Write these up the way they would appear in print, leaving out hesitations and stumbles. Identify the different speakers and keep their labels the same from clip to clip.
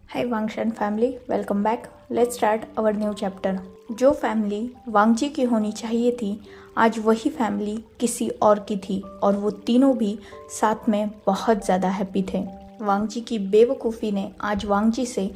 Speaker 1: Hi Wangshan family, welcome back. Let's start our new chapter. जो family वांगजी की होनी चाहिए थी, आज वही फैमिली किसी और की थी और वो तीनों भी साथ में बहुत ज़्यादा हैप्पी थे। वांगजी की बेवकूफ़ी ने आज वांगजी से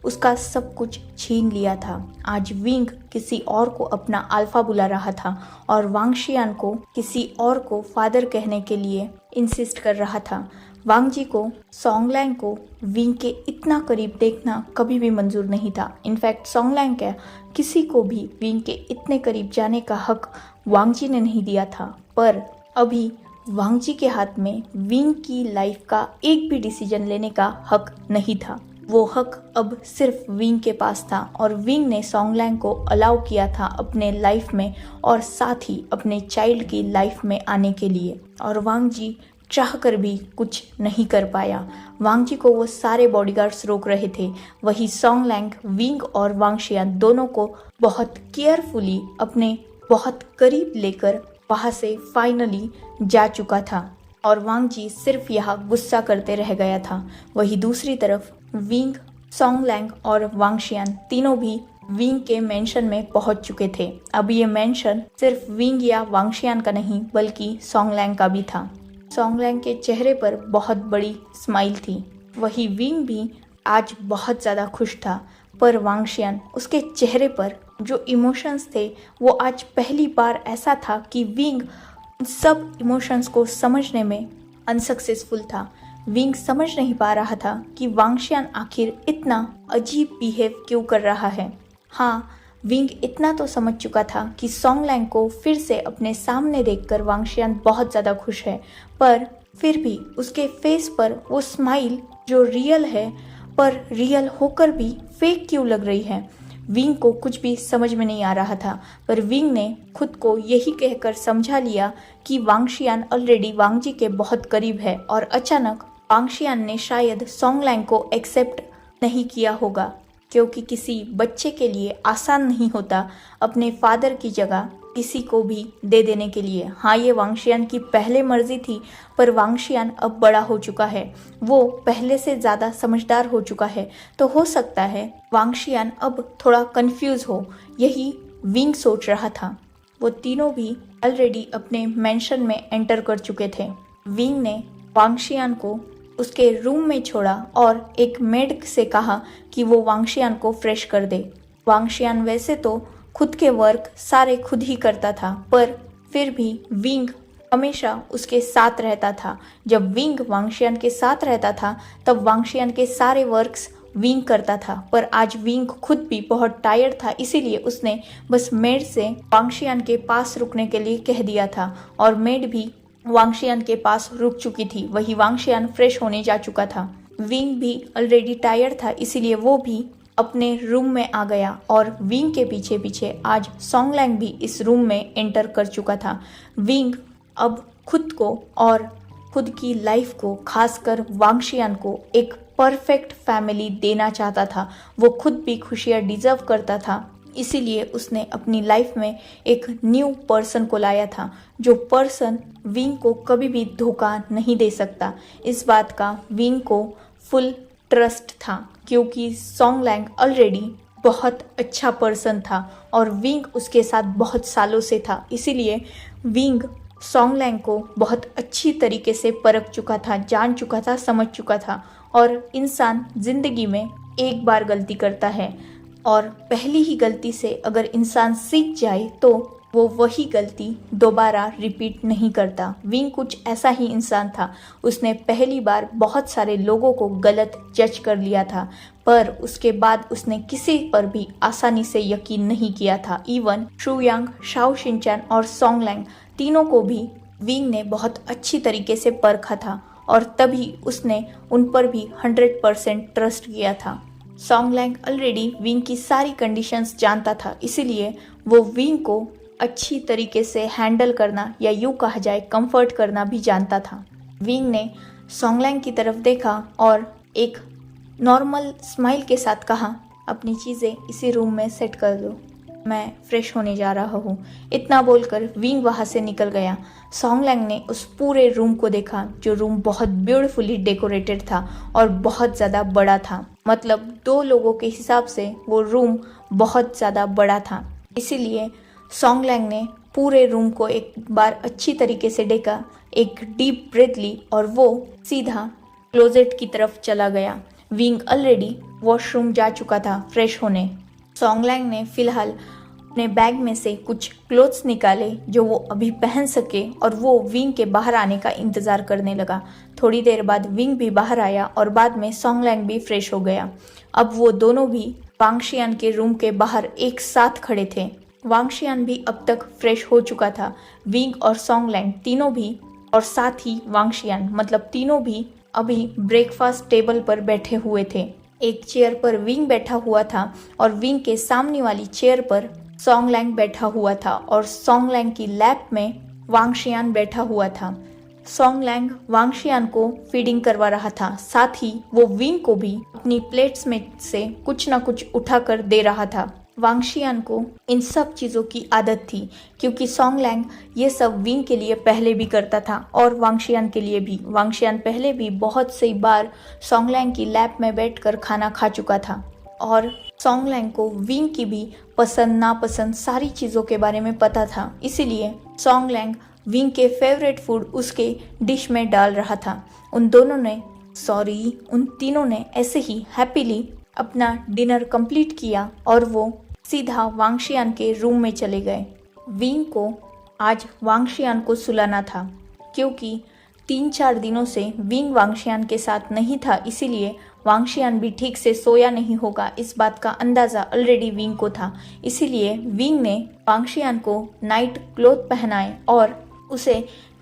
Speaker 1: उसका सब कुछ छीन लिया था। आज विंग किसी और को अपना अल्फा बुला रहा था और वांगशियान को किसी और को फादर कहने के लिए इंसिस्ट कर रहा था। वांगजी को सोंगलैंग को विंग के इतना करीब देखना कभी भी मंजूर नहीं था। इनफैक्ट सोंगलैंग क्या किसी को भी विंग के इतने करीब जाने का हक वांगजी ने नहीं दिया था। पर अभी वांगजी के हाथ में विंग की लाइफ का एक भी डिसीजन लेने का हक नहीं था। वो हक अब सिर्फ विंग के पास था और विंग ने सोंगलैंग को अलाउ किया था अपने लाइफ में और साथ ही अपने चाइल्ड की लाइफ में आने के लिए। और वांगजी चाह कर भी कुछ नहीं कर पाया। वांगजी को वो सारे बॉडीगार्ड्स रोक रहे थे। वही सोंगलैंग विंग और वांगशियान दोनों को बहुत केयरफुली अपने बहुत करीब लेकर वहाँ से फाइनली जा चुका था और वांगजी सिर्फ यहाँ गुस्सा करते रह गया था। वही दूसरी तरफ विंग, सोंगलैंग और वांगशियान तीनों भी विंग के मेंशन में पहुंच चुके थे। अब ये मेंशन सिर्फ विंग या वांगशियान का नहीं बल्कि सोंगलैंग का भी था। सोंगलैंग के चेहरे पर बहुत बड़ी स्माइल थी। वही विंग भी आज बहुत ज़्यादा खुश था, पर वांगशियान उसके चेहरे पर जो इमोशंस थे वो आज पहली बार ऐसा था कि विंग सब इमोशंस को समझने में अनसक्सेसफुल था। विंग समझ नहीं पा रहा था कि वांगशियान आखिर इतना अजीब बिहेव क्यों कर रहा है। हाँ, विंग इतना तो समझ चुका था कि सोंगलैंग को फिर से अपने सामने देखकर वांगशियान बहुत ज़्यादा खुश है, पर फिर भी उसके फेस पर वो स्माइल जो रियल है पर रियल होकर भी फेक क्यों लग रही है। विंग को कुछ भी समझ में नहीं आ रहा था, पर विंग ने खुद को यही कहकर समझा लिया कि वांगशियान ऑलरेडी वांगजी के बहुत करीब है और अचानक वांगशियान ने शायद सोंगलैंग को एक्सेप्ट नहीं किया होगा, क्योंकि किसी बच्चे के लिए आसान नहीं होता अपने फादर की जगह किसी को भी दे देने के लिए। हाँ, ये वांगशियान की पहले मर्जी थी, पर वांगशियान अब बड़ा हो चुका है, वो पहले से ज़्यादा समझदार हो चुका है, तो हो सकता है वांगशियान अब थोड़ा कंफ्यूज हो। यही विंग सोच रहा था। वो तीनों भी ऑलरेडी अपने मेंशन में एंटर कर चुके थे। विंग ने वांगशियान को उसके रूम में छोड़ा और एक मेड से कहा कि वो वांगशियान को फ्रेश कर दे। वांगशियान वैसे तो खुद के वर्क सारे खुद ही करता था, पर फिर भी विंग हमेशा उसके साथ रहता था। जब विंग वांगशियान के साथ रहता था तब वांगशियान के सारे वर्क्स विंग करता था, पर आज विंग खुद भी बहुत टायर्ड था, इसीलिए उसने बस मेड से वांगशियान के पास रुकने के लिए कह दिया था और मेड भी वांगशियान के पास रुक चुकी थी। वही वांगशियान फ्रेश होने जा चुका था। विंग भी ऑलरेडी टायर्ड था, इसीलिए वो भी अपने रूम में आ गया और विंग के पीछे पीछे आज सोंगलैंग भी इस रूम में एंटर कर चुका था। विंग अब खुद को और खुद की लाइफ को, खासकर वांगशियान को एक परफेक्ट फैमिली देना चाहता था। वो खुद भी खुशियाँ डिजर्व करता था, इसीलिए उसने अपनी लाइफ में एक न्यू पर्सन को लाया था, जो पर्सन विंग को कभी भी धोखा नहीं दे सकता। इस बात का विंग को फुल ट्रस्ट था, क्योंकि सोंगलैंग ऑलरेडी बहुत अच्छा पर्सन था और विंग उसके साथ बहुत सालों से था, इसीलिए विंग सोंगलैंग को बहुत अच्छी तरीके से परख चुका था, जान चुका था, समझ चुका था। और इंसान जिंदगी में एक बार गलती करता है और पहली ही गलती से अगर इंसान सीख जाए तो वो वही गलती दोबारा रिपीट नहीं करता। विंग कुछ ऐसा ही इंसान था। उसने पहली बार बहुत सारे लोगों को गलत जज कर लिया था, पर उसके बाद उसने किसी पर भी आसानी से यकीन नहीं किया था। इवन शुयांग, शाओ शिनचैन और सोंगलैंग तीनों को भी विंग ने बहुत अच्छी तरीके से परखा था और तभी उसने उन पर भी 100% ट्रस्ट किया था। सोंगलैंग ऑलरेडी विंग की सारी कंडीशंस जानता था, इसीलिए वो विंग को अच्छी तरीके से हैंडल करना या यूँ कहा जाए कंफर्ट करना भी जानता था। विंग ने सोंगलैंग की तरफ देखा और एक नॉर्मल स्माइल के साथ कहा, अपनी चीज़ें इसी रूम में सेट कर दो, मैं फ्रेश होने जा रहा हूँ। इतना बोलकर विंग वहाँ से निकल गया। सोंगलैंग ने उस पूरे रूम को देखा, जो रूम बहुत ब्यूटीफुली डेकोरेटेड था और बहुत ज़्यादा बड़ा था। मतलब 2 लोगों के हिसाब से वो रूम बहुत ज़्यादा बड़ा था। इसीलिए सॉन्गलैंग ने पूरे रूम को एक बार अच्छी तरीके से देखा, एक डीप ब्रेथ ली और वो सीधा क्लोजेट की तरफ चला गया। विंग ऑलरेडी वॉशरूम जा चुका था फ्रेश होने। सॉन्गलैंग ने फिलहाल अपने बैग में से कुछ क्लोथ्स निकाले जो वो अभी पहन सके और वो विंग के बाहर आने का इंतज़ार करने लगा। थोड़ी देर बाद विंग भी बाहर आया और बाद में सॉन्गलैंग भी फ्रेश हो गया। अब वो दोनों भी वांगशियान के रूम के बाहर एक साथ खड़े थे। वांगशियान भी अब तक फ्रेश हो चुका था। विंग और सॉन्गलैंग तीनों भी और साथ ही वांगशियान मतलब तीनों भी अभी ब्रेकफास्ट टेबल पर बैठे हुए थे। एक चेयर पर विंग बैठा हुआ था और विंग के सामने वाली चेयर पर सॉन्गलैंग बैठा हुआ था और सॉन्गलैंग की लैप में वांगशियान बैठा हुआ था। सॉन्गलैंग वांगशियान को फीडिंग करवा रहा था, साथ ही वो विंग को भी अपनी प्लेट्स में से कुछ ना कुछ उठाकर दे रहा था। वांगशियान को इन सब चीज़ों की आदत थी क्योंकि सॉन्गलैंग ये सब विंग के लिए पहले भी करता था और वांगशियान के लिए भी। वांगशियान पहले भी बहुत सी बार सॉन्गलैंग की लैप में बैठकर खाना खा चुका था और सॉन्गलैंग को विंग की भी पसंद नापसंद सारी चीज़ों के बारे में पता था। इसीलिए सॉन्गलैंग विंग के फेवरेट फूड उसके डिश में डाल रहा था। उन तीनों ने ऐसे ही हैप्पीली अपना डिनर कंप्लीट किया और वो सीधा वांगशियान के रूम में चले गए। विंग को आज वांगशियान को सुलाना था क्योंकि 3-4 दिनों से विंग वांगशियान के साथ नहीं था, इसीलिए वांगशियान भी ठीक से सोया नहीं होगा इस बात का अंदाज़ा ऑलरेडी विंग को था। इसीलिए विंग ने वांगशियान को नाइट क्लोथ पहनाए और उसे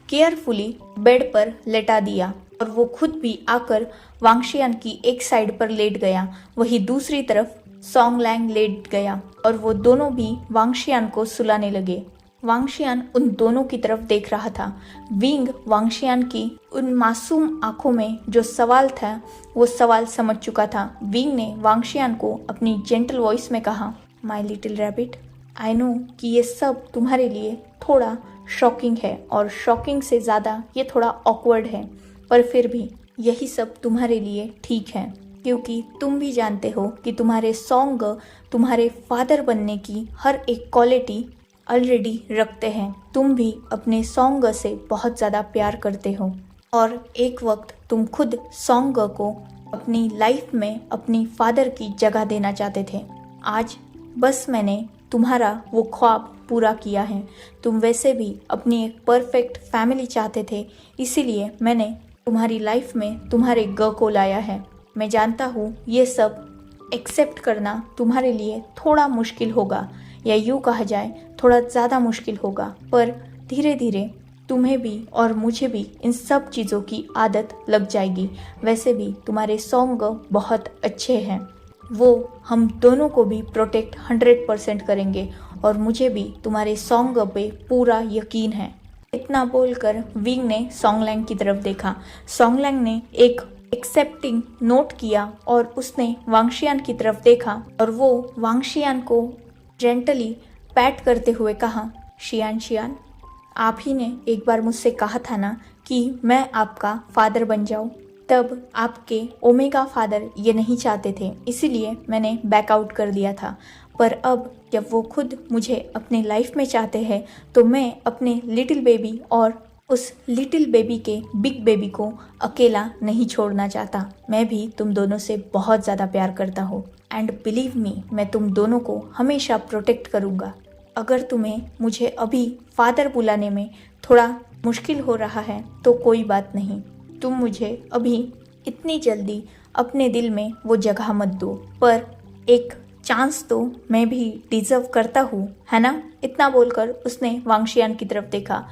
Speaker 1: केयरफुली बेड पर लेटा दिया और वो खुद भी आकर वांगशियान की एक साइड पर लेट गया, वही दूसरी तरफ सॉन्गलैंग लेट गया और वो दोनों भी वांगशियान को सुलाने लगे। वांगशियान उन दोनों की तरफ देख रहा था। विंग वांगशियान की उन मासूम आंखों में जो सवाल था वो सवाल समझ चुका था। विंग ने वांगशियान को अपनी जेंटल वॉइस में कहा, my little rabbit, I know कि ये सब तुम्हारे लिए थोड़ा शॉकिंग है और शॉकिंग से ज़्यादा ये थोड़ा ऑकवर्ड है, पर फिर भी यही सब तुम्हारे लिए ठीक है क्योंकि तुम भी जानते हो कि तुम्हारे सॉन्ग तुम्हारे फादर बनने की हर एक क्वालिटी ऑलरेडी रखते हैं। तुम भी अपने सॉन्ग से बहुत ज़्यादा प्यार करते हो और एक वक्त तुम खुद सॉन्ग को अपनी लाइफ में अपनी फादर की जगह देना चाहते थे। आज बस मैंने तुम्हारा वो ख्वाब पूरा किया है। तुम वैसे भी अपनी एक परफेक्ट फैमिली चाहते थे, इसीलिए मैंने तुम्हारी लाइफ में तुम्हारे ग को लाया है। मैं जानता हूँ ये सब एक्सेप्ट करना तुम्हारे लिए थोड़ा मुश्किल होगा या यूँ कहा जाए थोड़ा ज़्यादा मुश्किल होगा, पर धीरे धीरे तुम्हें भी और मुझे भी इन सब चीज़ों की आदत लग जाएगी। वैसे भी तुम्हारे सॉन्ग बहुत अच्छे हैं, वो हम दोनों को भी प्रोटेक्ट 100% करेंगे और मुझे भी तुम्हारे सॉन्ग पे पूरा यकीन है। इतना बोलकर विंग ने सॉन्गलैंग की तरफ देखा। सॉन्गलैंग ने एक एक्सेप्टिंग नोट किया और उसने वांगशियान की तरफ देखा और वो वांगशियान को जेंटली पैट करते हुए कहा, शियान, आप ही ने एक बार मुझसे कहा था ना कि मैं आपका फादर बन जाऊँ। तब आपके ओमेगा फादर ये नहीं चाहते थे, इसीलिए मैंने बैकआउट कर दिया था, पर अब जब वो खुद मुझे अपने लाइफ में चाहते हैं तो मैं अपने लिटिल बेबी और उस लिटिल बेबी के बिग बेबी को अकेला नहीं छोड़ना चाहता। मैं भी तुम दोनों से बहुत ज़्यादा प्यार करता हूँ एंड बिलीव मी, मैं तुम दोनों को हमेशा प्रोटेक्ट करूँगा। अगर तुम्हें मुझे अभी फादर बुलाने में थोड़ा मुश्किल हो रहा है तो कोई बात नहीं, तुम मुझे अभी इतनी जल्दी अपने दिल में वो जगह मत दो, पर एक चांस तो मैं भी डिजर्व करता हूँ, है ना। इतना बोलकर उसने वांगशियान की तरफ देखा।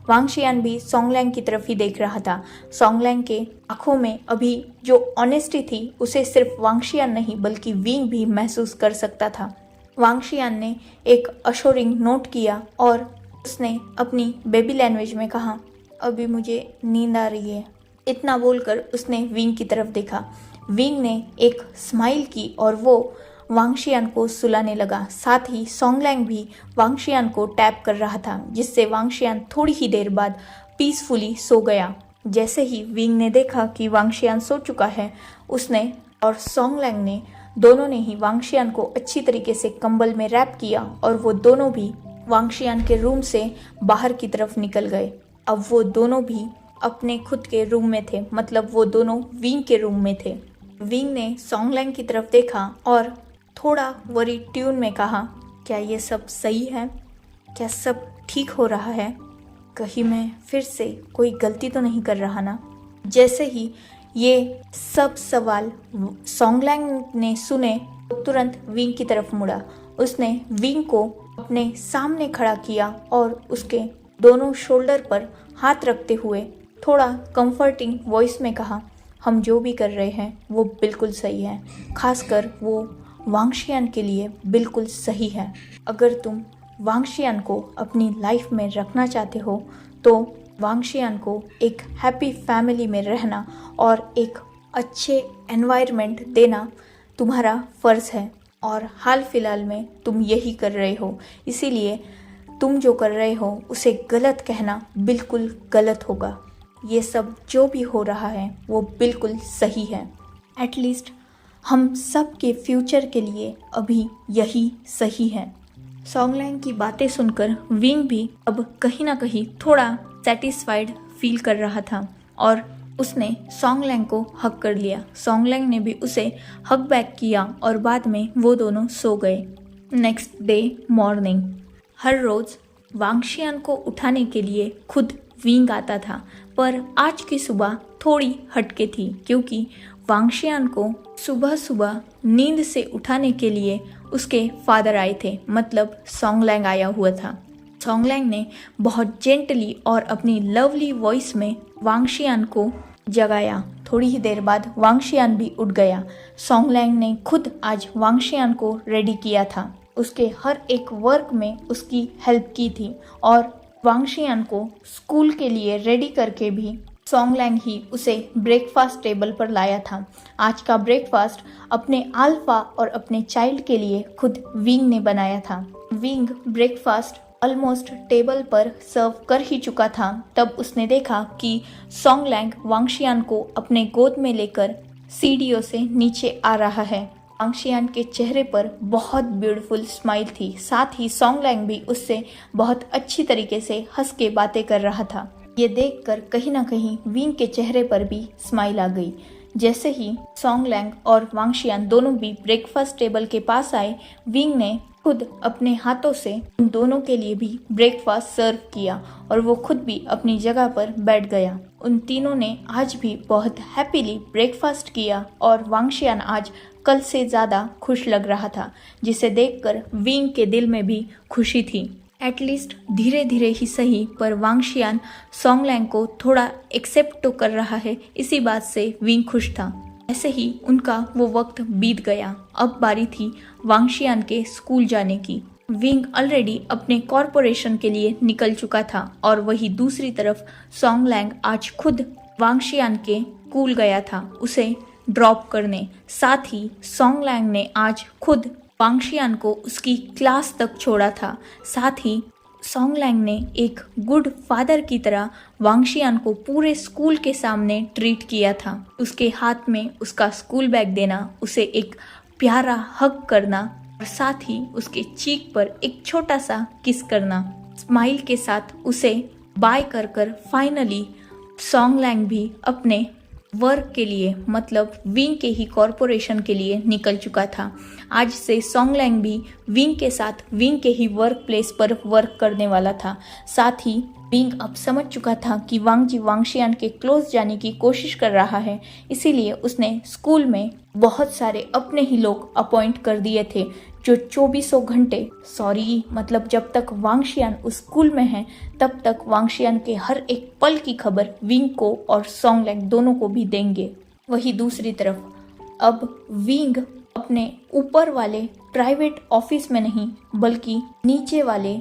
Speaker 1: वांगशियान भी सॉन्गलैंग की तरफ ही देख रहा था। सॉन्गलैंग के आंखों में अभी जो ऑनेस्टी थी उसे सिर्फ वांगशियान नहीं बल्कि विंग भी महसूस कर सकता था। वांगशियान ने एक अश्योरिंग नोट किया और उसने अपनी बेबी लैंग्वेज में कहा, अभी मुझे नींद आ रही है। इतना बोलकर उसने विंग की तरफ देखा। विंग ने एक स्माइल की और वो वांगशियान को सुलाने लगा। साथ ही सॉन्गलैंग भी वांगशियान को टैप कर रहा था, जिससे वांगशियान थोड़ी ही देर बाद पीसफुली सो गया। जैसे ही विंग ने देखा कि वांगशियान सो चुका है, उसने और सॉन्गलैंग ने दोनों ने ही वांगशियान को अच्छी तरीके से कंबल में रैप किया और वो दोनों भी वांगशियान के रूम से बाहर की तरफ निकल गए। अब वो दोनों भी अपने खुद के रूम में थे, मतलब वो दोनों विंग के रूम में थे। विंग ने सॉन्गलैंग की तरफ देखा और थोड़ा वरी ट्यून में कहा, क्या ये सब सही है? क्या सब ठीक हो रहा है? कहीं मैं फिर से कोई गलती तो नहीं कर रहा ना? जैसे ही ये सब सवाल सॉन्गलैंग ने सुने तो तुरंत विंग की तरफ मुड़ा। उसने विंग को अपने सामने खड़ा किया और उसके दोनों शोल्डर पर हाथ रखते हुए थोड़ा कंफर्टिंग वॉइस में कहा, हम जो भी कर रहे हैं वो बिल्कुल सही है, खासकर वो वांगशियान के लिए बिल्कुल सही है। अगर तुम वांगशियान को अपनी लाइफ में रखना चाहते हो तो वांगशियान को एक हैप्पी फैमिली में रहना और एक अच्छे एनवायरनमेंट देना तुम्हारा फ़र्ज़ है, और हाल फिलहाल में तुम यही कर रहे हो। इसीलिए तुम जो कर रहे हो उसे गलत कहना बिल्कुल गलत होगा। ये सब जो भी हो रहा है वो बिल्कुल सही है। एटलीस्ट हम सब के फ्यूचर के लिए अभी यही सही है। सॉन्गलैंग की बातें सुनकर विंग भी अब कहीं ना कहीं थोड़ा सेटिस्फाइड फील कर रहा था और उसने सॉन्गलैंग को हग कर लिया। सॉन्गलैंग ने भी उसे हग बैक किया और बाद में वो दोनों सो गए। नेक्स्ट डे मॉर्निंग, हर रोज़ वांगशियान को उठाने के लिए खुद विंग आता था, पर आज की सुबह थोड़ी हटके थी क्योंकि वांगशियान को सुबह सुबह नींद से उठाने के लिए उसके फादर आए थे, मतलब सॉन्गलैंग आया हुआ था। सॉन्गलैंग ने बहुत जेंटली और अपनी लवली वॉइस में वांगशियान को जगाया। थोड़ी ही देर बाद वांगशियान भी उठ गया। सॉन्गलैंग ने खुद आज वांगशियान को रेडी किया था, उसके हर एक वर्क में उसकी हेल्प की थी और वांगशियान को स्कूल के लिए रेडी करके भी सॉन्गलैंग ही उसे ब्रेकफास्ट टेबल पर लाया था। आज का ब्रेकफास्ट अपने अल्फा और अपने चाइल्ड के लिए खुद विंग ने बनाया था। विंग ब्रेकफास्ट ऑलमोस्ट टेबल पर सर्व कर ही चुका था, तब उसने देखा कि सॉन्गलैंग वांगशियान को अपने गोद में लेकर सीढ़ियों से नीचे आ रहा है। वांगशियान के चेहरे पर बहुत ब्यूटीफुल स्माइल थी, साथ ही सॉन्गलैंग भी उससे बहुत अच्छी तरीके से हंस के बातें कर रहा था। ये देखकर कहीं ना कहीं विंग के चेहरे पर भी स्माइल आ गई। जैसे ही सॉन्गलैंग और वांगशियान दोनों भी ब्रेकफास्ट टेबल के पास आए, विंग ने खुद अपने हाथों से उन दोनों के लिए भी ब्रेकफास्ट सर्व किया और वो खुद भी अपनी जगह पर बैठ गया। उन तीनों ने आज भी बहुत हैप्पीली ब्रेकफास्ट किया और वांगशियान आज कल से ज़्यादा खुश लग रहा था, जिसे देखकर विंग के दिल में भी खुशी थी। एटलीस्ट धीरे धीरे ही सही, पर वांगशियान सॉन्गलैंग को थोड़ा एक्सेप्ट तो कर रहा है, इसी बात से विंग खुश था। ऐसे ही उनका वो वक्त बीत गया। अब बारी थी वांगशियान के स्कूल जाने की। विंग ऑलरेडी अपने कॉरपोरेशन के लिए निकल चुका था और वही दूसरी तरफ सॉन्गलैंग आज खुद वांगशियान के स्कूल गया था उसे ड्रॉप करने। साथ ही सॉन्गलैंग ने आज खुद वांगशियान को उसकी क्लास तक छोड़ा था। साथ ही सॉन्गलैंग ने एक गुड फादर की तरह वांगशियान को पूरे स्कूल के सामने ट्रीट किया था। उसके हाथ में उसका स्कूल बैग देना, उसे एक प्यारा हग करना और साथ ही उसके चीक पर एक छोटा सा किस करना। स्माइल के साथ उसे बाय कर कर फाइनली सॉन्गलैंग भी अपने वर्क के लिए, मतलब विंग के ही कॉरपोरेशन के लिए निकल चुका था। आज से सॉन्गलैंग भी विंग के साथ विंग के ही वर्क प्लेस पर वर्क करने वाला था। साथ ही विंग अब समझ चुका था कि वांगजी वांगशियान के क्लोज जाने की कोशिश कर रहा है, इसीलिए उसने स्कूल में बहुत सारे अपने ही लोग अपॉइंट कर दिए थे जो 24 घंटे मतलब जब तक वांगशियान उस स्कूल में है तब तक वांगशियान के हर एक पल की खबर विंग को और सॉन्गलैंग दोनों को भी देंगे। वही दूसरी तरफ अब विंग अपने ऊपर वाले प्राइवेट ऑफिस में नहीं बल्कि नीचे वाले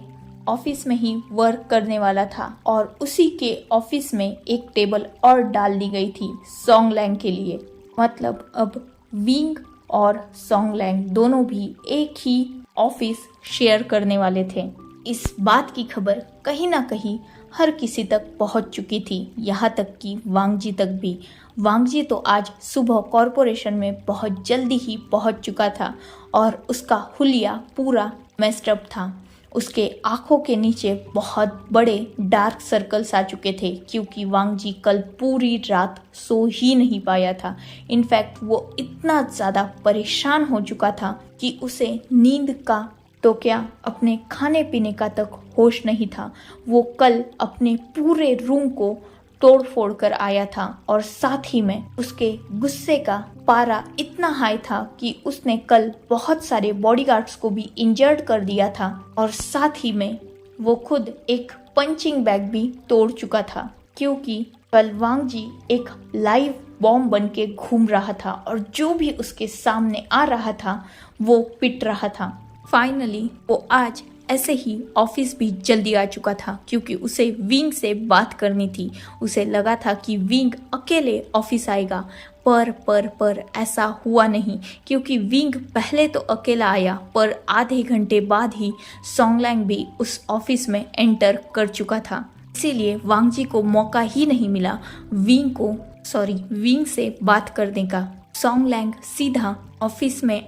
Speaker 1: ऑफिस में ही वर्क करने वाला था और उसी के ऑफिस में एक टेबल और डाल दी गई थी सॉन्गलैंग के लिए। मतलब अब विंग और सॉन्गलैंग दोनों भी एक ही ऑफिस शेयर करने वाले थे। इस बात की खबर कहीं ना कहीं हर किसी तक पहुंच चुकी थी, यहाँ तक कि वांगजी तक भी। वांगजी तो आज सुबह कॉरपोरेशन में बहुत जल्दी ही पहुंच चुका था और उसका हुलिया पूरा मेस्ड अप था। उसके आंखों के नीचे बहुत बड़े डार्क सर्कल्स आ चुके थे क्योंकि वांगजी कल पूरी रात सो ही नहीं पाया था। इनफैक्ट वो इतना ज़्यादा परेशान हो चुका था कि उसे नींद का तो क्या अपने खाने पीने का तक होश नहीं था। वो कल अपने पूरे रूम को तोड़ फोड़ कर आया था और साथ ही में उसके गुस्से का पारा इतना हाई था कि उसने कल बहुत सारे बॉडीगार्ड्स को भी इंजर्ड कर दिया था और साथ ही में वो खुद एक पंचिंग बैग भी तोड़ चुका था क्योंकि कल वांगजी एक लाइव बॉम्ब बन के घूम रहा था और जो भी उसके सामने आ रहा था वो पिट रहा था। फाइनली वो आज ऐसे ही ऑफिस भी जल्दी आ चुका था क्योंकि उसे विंग से बात करनी थी। उसे लगा था कि विंग अकेले ऑफिस आएगा पर ऐसा हुआ नहीं क्योंकि विंग पहले तो अकेला आया पर आधे घंटे बाद ही सोंगलैंग भी उस ऑफिस में एंटर कर चुका था। इसीलिए वांगजी को मौका ही नहीं मिला विंग से बात करने का। सोंगलैंग सीधा ऑफिस में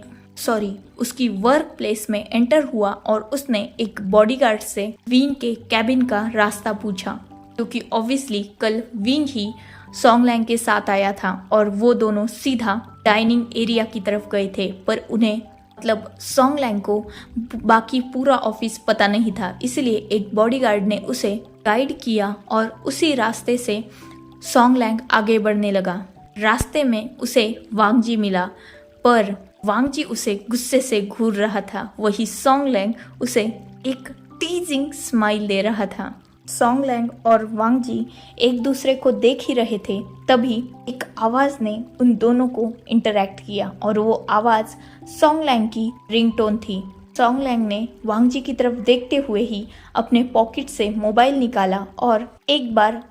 Speaker 1: उसकी वर्क प्लेस में एंटर हुआ और उसने एक बॉडीगार्ड से विंग के कैबिन का रास्ता पूछा क्योंकि ऑब्वियसली कल विंग ही सोंगलैंग के साथ आया था और वो दोनों सीधा डाइनिंग एरिया की तरफ गए थे। पर उन्हें सोंगलैंग को बाकी पूरा ऑफिस पता नहीं था, इसलिए एक बॉडीगार्ड ने उसे गाइड किया और उसी रास्ते से सोंगलैंग आगे बढ़ने लगा। रास्ते में उसे वांगजी मिला पर वांगजी उसे गुस्से से घूर रहा था, वही सोंगलैंग उसे एक टीजिंग स्माइल दे रहा था। सोंगलैंग और वांगजी एक दूसरे को देख ही रहे थे, तभी एक आवाज ने उन दोनों को इंटरैक्ट किया और वो आवाज सोंगलैंग की रिंगटोन थी। सोंगलैंग ने वांगजी की तरफ देखते हुए ही अपने पॉकेट से मोबाइल निकाला और एक बार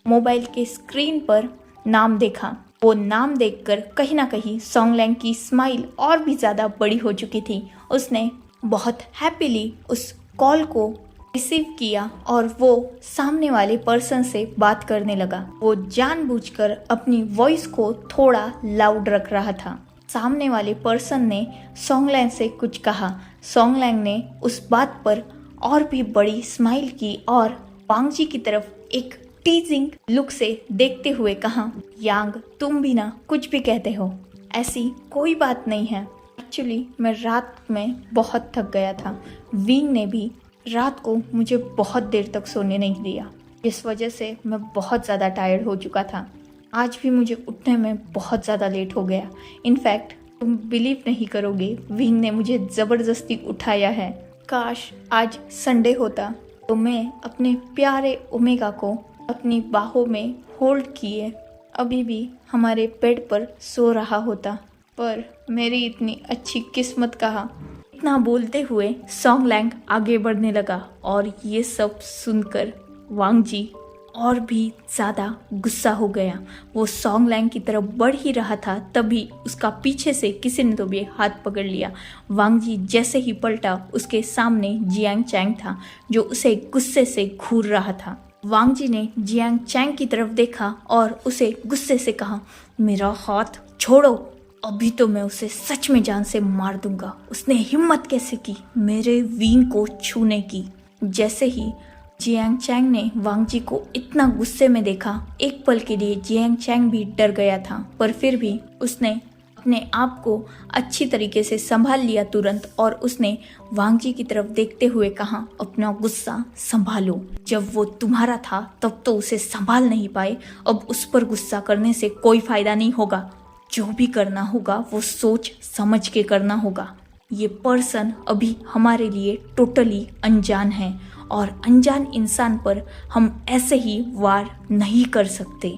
Speaker 1: मोबाइल के स्क्रीन पर नाम देखा। वो नाम देखकर कहीं ना कहीं सोंगलैंग की स्माइल और भी ज़्यादा बड़ी हो चुकी थी। उसने बहुत हैप्पीली उस कॉल को रिसीव किया और वो सामने वाले पर्सन से बात करने लगा। वो जानबूझकर अपनी वॉइस को थोड़ा लाउड रख रहा था। सामने वाले पर्सन ने सोंगलैंग से कुछ कहा। सोंगलैंग ने उस बात पर और भी बड़ी स्माइल की और वांगजी की तरफ एक टीजिंग लुक से देखते हुए कहा, यांग तुम भी ना कुछ भी कहते हो, ऐसी कोई बात नहीं है। एक्चुअली मैं रात में बहुत थक गया था। विंग ने भी रात को मुझे बहुत देर तक सोने नहीं दिया, इस वजह से मैं बहुत ज़्यादा टायर्ड हो चुका था। आज भी मुझे उठने में बहुत ज़्यादा लेट हो गया। इनफैक्ट तुम बिलीव नहीं करोगे, विंग ने मुझे ज़बरदस्ती उठाया है। काश आज संडे होता तो मैं अपने प्यारे ओमेगा को अपनी बाहों में होल्ड किए अभी भी हमारे बेड पर सो रहा होता, पर मेरी इतनी अच्छी किस्मत कहा। इतना बोलते हुए सोंगलैंग आगे बढ़ने लगा और ये सब सुनकर वांगजी और भी ज़्यादा गुस्सा हो गया। वो सोंगलैंग की तरफ बढ़ ही रहा था, तभी उसका पीछे से किसी ने तो भी हाथ पकड़ लिया। वांगजी जैसे ही पलटा, उसके सामने जियांग चैंग था जो उसे गुस्से से घूर रहा था। वांगजी ने जियांग चैंग की तरफ देखा और उसे गुस्से से कहा, मेरा हाथ छोड़ो, अभी तो मैं उसे सच में जान से मार दूंगा। उसने हिम्मत कैसे की मेरे विंग को छूने की। जैसे ही जियांग चैंग ने वांगजी को इतना गुस्से में देखा, एक पल के लिए जियांग चैंग भी डर गया था, पर फिर भी उसने अपने आप को अच्छी तरीके से संभाल लिया तुरंत और उसने वांगजी की तरफ देखते हुए कहा, अपना गुस्सा संभालो, जब वो तुम्हारा था तब तो उसे संभाल नहीं पाए, अब उस पर गुस्सा करने से कोई फायदा नहीं होगा। जो भी करना होगा वो सोच समझ के करना होगा। ये पर्सन अभी हमारे लिए टोटली अनजान है और अनजान इंसान पर हम ऐसे ही वार नहीं कर सकते।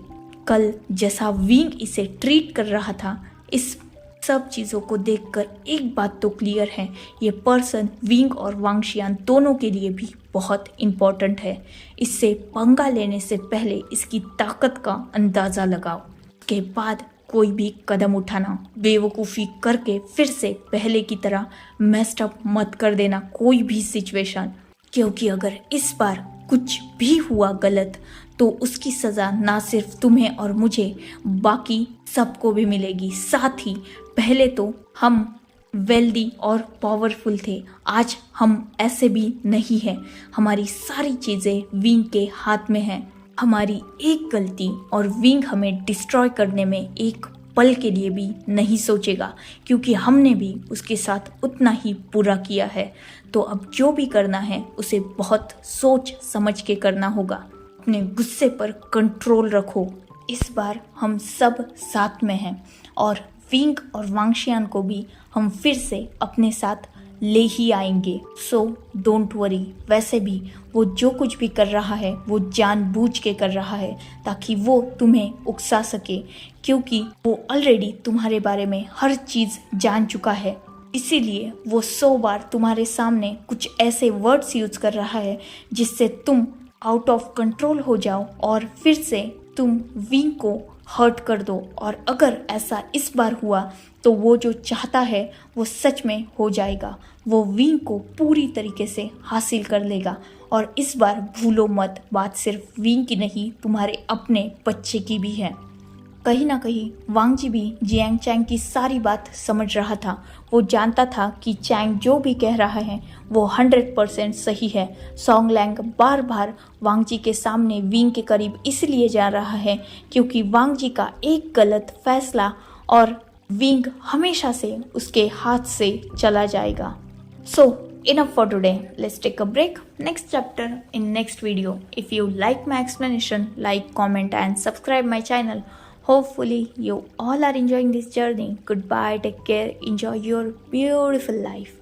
Speaker 1: कल जैसा विंग इसे ट्रीट कर रहा था, इस सब चीज़ों को देखकर एक बात तो क्लियर है, ये पर्सन विंग और वांगशियान दोनों के लिए भी बहुत इम्पोर्टेंट है। इससे पंगा लेने से पहले इसकी ताकत का अंदाज़ा लगाओ, उसके बाद कोई भी कदम उठाना। बेवकूफ़ी करके फिर से पहले की तरह मेस्ड अप मत कर देना कोई भी सिचुएशन, क्योंकि अगर इस बार कुछ भी हुआ गलत तो उसकी सज़ा ना सिर्फ तुम्हें और मुझे बाकी सबको भी मिलेगी। साथ ही पहले तो हम वेल्दी और पावरफुल थे, आज हम ऐसे भी नहीं हैं। हमारी सारी चीज़ें विंग के हाथ में हैं। हमारी एक गलती और विंग हमें डिस्ट्रॉय करने में एक पल के लिए भी नहीं सोचेगा, क्योंकि हमने भी उसके साथ उतना ही बुरा किया है। तो अब जो भी करना है उसे बहुत सोच समझ के करना होगा। अपने गुस्से पर कंट्रोल रखो। इस बार हम सब साथ में हैं और विंग और वांगशियान को भी हम फिर से अपने साथ ले ही आएंगे। So don't worry. वैसे भी वो जो कुछ भी कर रहा है वो जानबूझ के कर रहा है ताकि वो तुम्हें उकसा सके, क्योंकि वो ऑलरेडी तुम्हारे बारे में हर चीज़ जान चुका है। इसीलिए वो 100 बार तुम्हारे सामने कुछ ऐसे वर्ड्स यूज कर रहा है जिससे तुम आउट ऑफ कंट्रोल हो जाओ और फिर से तुम विंग को हर्ट कर दो। और अगर ऐसा इस बार हुआ तो वो जो चाहता है वो सच में हो जाएगा। वो विंग को पूरी तरीके से हासिल कर लेगा। और इस बार भूलो मत, बात सिर्फ विंग की नहीं, तुम्हारे अपने बच्चे की भी है। कहीं ना कहीं वांगजी भी जियांग चैंग की सारी बात समझ रहा था। वो जानता था कि चैंग जो भी कह रहा है वो 100% सही है। सॉन्ग लैंग बार बार वांगजी के सामने विंग के करीब इसलिए जा रहा है क्योंकि वांगजी का एक गलत फैसला और विंग हमेशा से उसके हाथ से चला जाएगा। सो enough for today. Let's take a break. Next chapter in next video. If you like my explanation, like, comment and subscribe my channel. Hopefully you all are enjoying this journey. Goodbye, take care, enjoy your beautiful life.